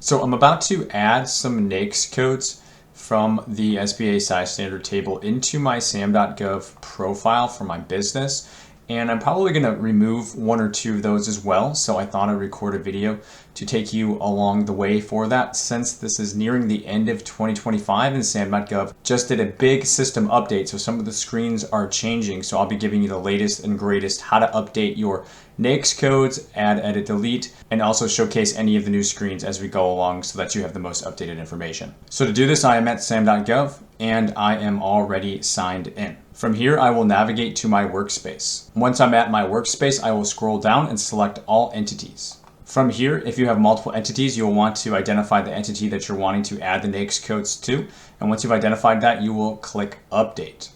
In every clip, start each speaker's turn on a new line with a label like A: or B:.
A: So I'm about to add some NAICS codes from the SBA size standard table into my SAM.gov profile for my business. And I'm probably going to remove one or two of those as well. So I thought I'd record a video to take you along the way for that, since this is nearing the end of 2025 and SAM.gov just did a big system update. So some of the screens are changing. So I'll be giving you the latest and greatest how to update your NAICS codes, add, edit, delete, and also showcase any of the new screens as we go along so that you have the most updated information. So to do this, I am at SAM.gov and I am already signed in. From here, I will navigate to my workspace. Once I'm at my workspace, I will scroll down and select all entities. From here, if you have multiple entities, you'll want to identify the entity that you're wanting to add the NAICS codes to. And once you've identified that, you will click Update.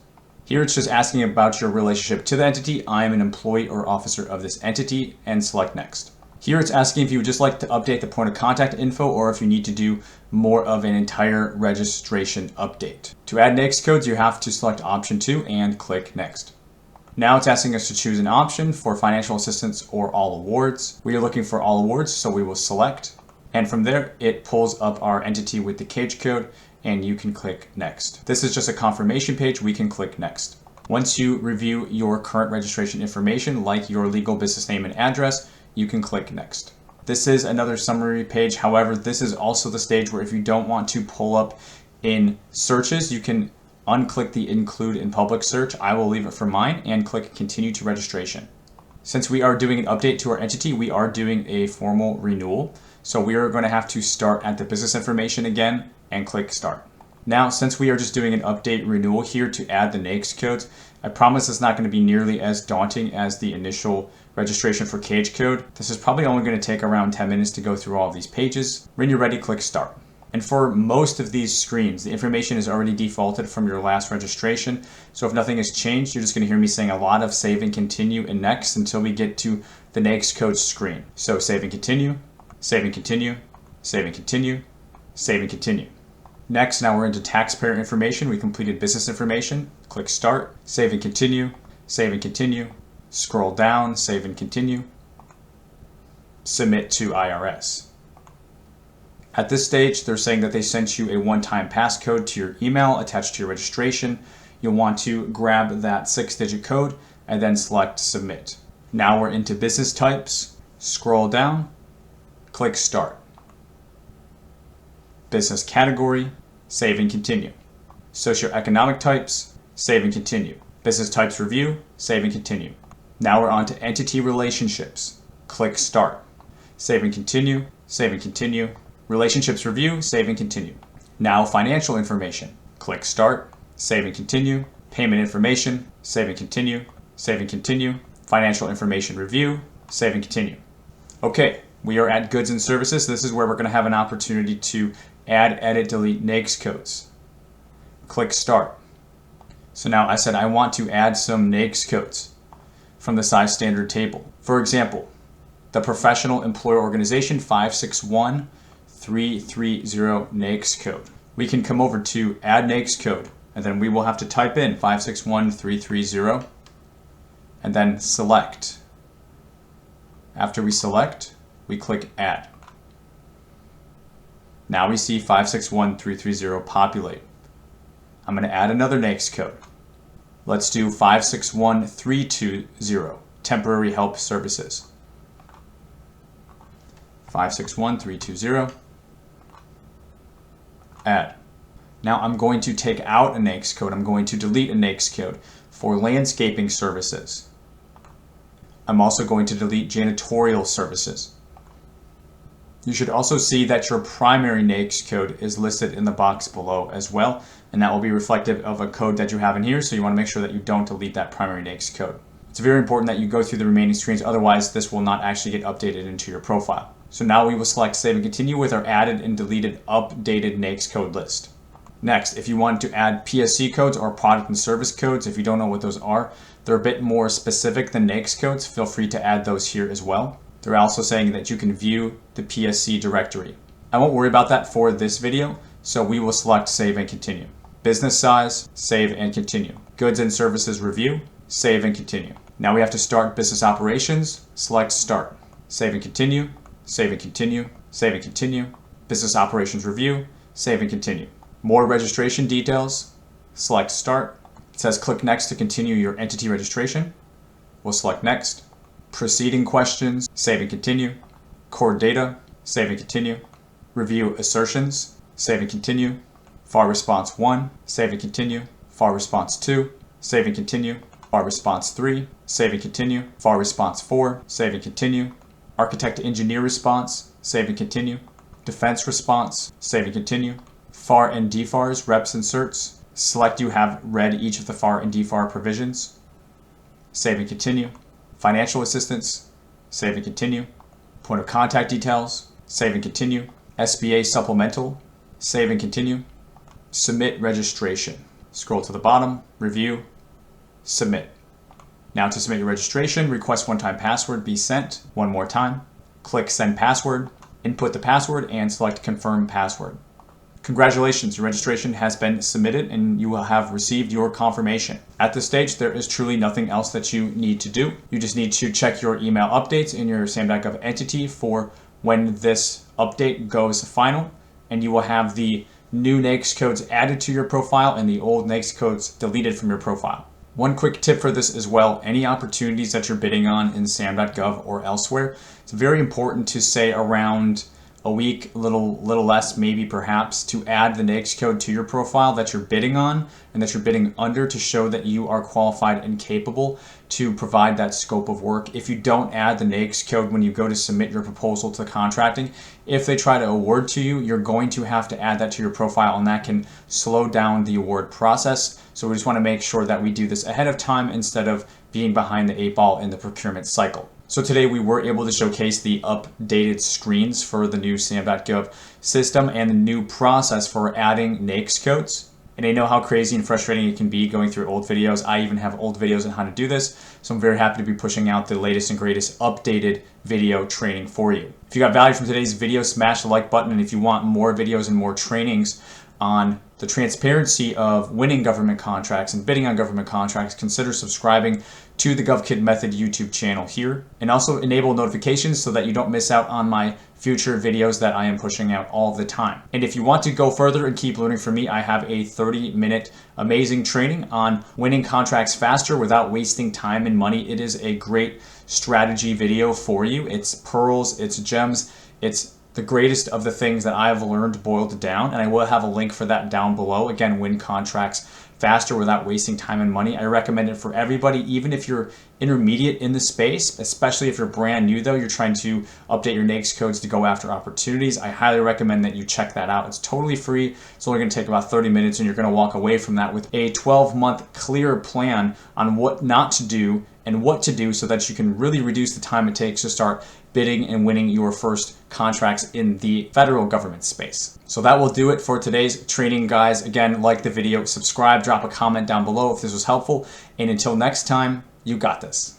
A: Here it's just asking about your relationship to the entity. I am an employee or officer of this entity, and select Next. Here it's asking if you would just like to update the point of contact info or if you need to do more of an entire registration update. To add NAICS codes, you have to select option 2 and click Next. Now it's asking us to choose an option for financial assistance or all awards. We are looking for all awards, so we will select. And from there, it pulls up our entity with the cage code, and you can click Next. This is just a confirmation page. We can click Next. Once you review your current registration information, like your legal business name and address, you can click Next. This is another summary page. However, this is also the stage where if you don't want to pull up in searches, you can unclick the Include in Public Search. I will leave it for mine and click Continue to Registration. Since we are doing an update to our entity, we are doing a formal renewal. So we are going to have to start at the business information again and click Start. Now, since we are just doing an update renewal here to add the NAICS codes, I promise it's not going to be nearly as daunting as the initial registration for cage code. This is probably only going to take around 10 minutes to go through all of these pages. When you're ready, click Start. And for most of these screens, the information is already defaulted from your last registration. So if nothing has changed, you're just going to hear me saying a lot of save and continue and next until we get to the NAICS code screen. So save and continue, save and continue, save and continue, save and continue. Next, now we're into taxpayer information. We completed business information. Click Start, save and continue, scroll down, save and continue, submit to IRS. At this stage, they're saying that they sent you a one-time passcode to your email attached to your registration. You'll want to grab that 6-digit code and then select Submit. Now we're into business types. Scroll down, click Start. Business category, save and continue. Socioeconomic types, save and continue. Business types review, save and continue. Now we're on to entity relationships. Click Start. Save and continue, save and continue. Relationships review, save and continue. Now financial information. Click Start, save and continue. Payment information, save and continue, save and continue. Financial information review, save and continue. Okay, we are at goods and services. This is where we're going to have an opportunity to add, edit, delete NAICS codes. Click Start. So now I said I want to add some NAICS codes from the size standard table. For example, the Professional Employer Organization 561330 NAICS code. We can come over to Add NAICS code, and then we will have to type in 561330 and then select. After we select, we click Add. Now we see 561330 populate. I'm going to add another NAICS code. Let's do 561320, Temporary Help Services. 561320, add. Now I'm going to take out a NAICS code. I'm going to delete a NAICS code for landscaping services. I'm also going to delete janitorial services. You should also see that your primary NAICS code is listed in the box below as well, and that will be reflective of a code that you have in here, so you want to make sure that you don't delete that primary NAICS code. It's very important that you go through the remaining screens, otherwise this will not actually get updated into your profile. So now we will select Save and Continue with our added and deleted updated NAICS code list. Next, if you want to add PSC codes or product and service codes, if you don't know what those are, they're a bit more specific than NAICS codes. Feel free to add those here as well. They're also saying that you can view the PSC directory. I won't worry about that for this video, so we will select Save and Continue. Business size, save and continue. Goods and services review, save and continue. Now we have to start business operations, select Start. Save and continue, save and continue, save and continue. Business Operations Review, save and continue. More registration details, select Start. It says click Next to continue your entity registration. We'll select Next. Preceding questions, save and continue. Core data, save and continue. Review assertions, save and continue. FAR response 1, save and continue. FAR response 2, save and continue. FAR response 3, save and continue. FAR response 4, save and continue. Architect engineer response, save and continue. Defense response, save and continue. FAR and DFARs, reps and certs. Select you have read each of the FAR and DFAR provisions. Save and continue. Financial assistance, save and continue. Point of contact details, save and continue. SBA supplemental, save and continue. Submit registration. Scroll to the bottom, review, submit. Now to submit your registration, request one-time password be sent. One more time. Click send password, input the password, and select confirm password. Congratulations, your registration has been submitted and you will have received your confirmation. At this stage, there is truly nothing else that you need to do. You just need to check your email updates in your SAM.gov entity for when this update goes final, and you will have the new NAICS codes added to your profile and the old NAICS codes deleted from your profile. One quick tip for this as well, any opportunities that you're bidding on in SAM.gov or elsewhere, it's very important to say around a week, a little less maybe perhaps, to add the NAICS code to your profile that you're bidding on and that you're bidding under to show that you are qualified and capable to provide that scope of work. If you don't add the NAICS code when you go to submit your proposal to contracting, if they try to award to you, you're going to have to add that to your profile, and that can slow down the award process. So we just want to make sure that we do this ahead of time instead of being behind the 8 ball in the procurement cycle. So today we were able to showcase the updated screens for the new SAM.gov system and the new process for adding NAICS codes. And I know how crazy and frustrating it can be going through old videos. I even have old videos on how to do this. So I'm very happy to be pushing out the latest and greatest updated video training for you. If you got value from today's video, smash the like button. And if you want more videos and more trainings on the transparency of winning government contracts and bidding on government contracts, consider subscribing to the GovKidMethod YouTube channel here, and also enable notifications so that you don't miss out on my future videos that I am pushing out all the time. And if you want to go further and keep learning from me, I have a 30-minute amazing training on winning contracts faster without wasting time and money. It is a great strategy video for you. It's pearls, it's gems, it's the greatest of the things that I have learned boiled down, and I will have a link for that down below. Again, win contracts faster without wasting time and money. I recommend it for everybody, even if you're intermediate in the space, especially if you're brand new though, you're trying to update your NAICS codes to go after opportunities. I highly recommend that you check that out. It's totally free. It's only going to take about 30 minutes and you're going to walk away from that with a 12-month clear plan on what not to do and what to do so that you can really reduce the time it takes to start bidding and winning your first contracts in the federal government space. So that will do it for today's training, guys. Again, like the video, subscribe, drop a comment down below if this was helpful, and until next time, you got this.